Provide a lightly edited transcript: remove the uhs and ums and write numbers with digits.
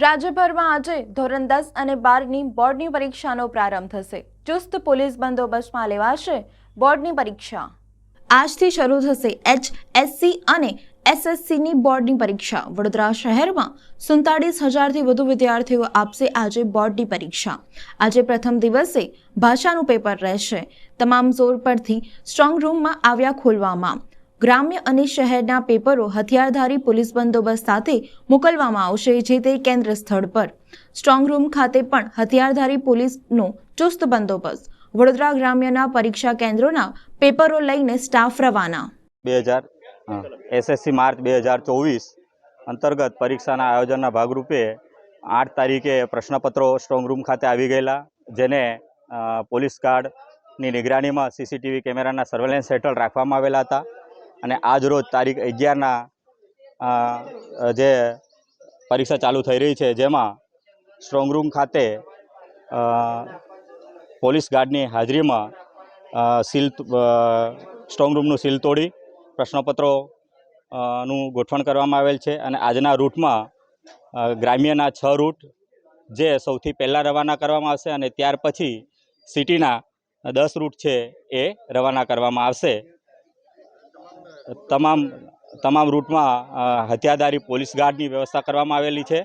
રાજ્યભરમાં આજે ધોરણ 10 અને 12ની બોર્ડની પરીક્ષાનો પ્રારંભ થશે। ચુસ્ત પોલીસ બંદોબસ્તમાં લેવાશે બોર્ડની પરીક્ષા। આજથી શરૂ થશે HSC અને SSCની બોર્ડની પરીક્ષા। વડોદરા શહેરમાં 47,000થી વધુ વિદ્યાર્થીઓ આપશે આજે બોર્ડની પરીક્ષા। આજે પ્રથમ દિવસે ભાષાનું પેપર રહેશે। તમામ ઝોન પરથી સ્ટ્રોંગ રૂમમાં આવ્યા ખોલવામાં। ગ્રામ્ય અને શહેરના પેપરો હથિયારધારી પોલીસ બંદોબસ્ત સાથે મોકલવામાં આવશે, જે તે કેન્દ્ર સ્થળ પર સ્ટ્રોંગ રૂમ ખાતે પણ હથિયારધારી પોલીસનો ચુસ્ત બંદોબસ્ત। વડોદરા ગ્રામ્યના પરીક્ષા કેન્દ્રોના પેપરો લઈને સ્ટાફ રવાના। SSC માર્ચ 2024 અંતર્ગત પરીક્ષાના આયોજનના ભાગરૂપે 8 તારીખે પ્રશ્નપત્રો સ્ટ્રોંગ રૂમ ખાતે આવી ગયેલા, જેને પોલીસ ગાર્ડની નિગરાનીમાં CCTV કેમેરાના સર્વેલન્સ હેઠળ રાખવામાં આવેલા હતા। અને આજ રોજ તારીખ 11ના જે પરીક્ષા ચાલુ થઈ રહી છે, જેમાં સ્ટ્રોંગ રૂમ ખાતે પોલીસ ગાર્ડની હાજરીમાં સ્ટ્રોંગ રૂમનું સીલ તોડી પ્રશ્નપત્રો નું ગોઠવણ કરવામાં આવેલ છે। અને આજના રૂટમાં ગ્રામ્યના 6 રૂટ જે સૌથી પહેલાં રવાના કરવામાં આવશે, અને ત્યાર પછી સિટીના 10 રૂટ છે એ રવાના કરવામાં આવશે। તમામ રૂટમાં હથિયારધારી પોલીસ ગાર્ડની વ્યવસ્થા કરવામાં આવેલી છે।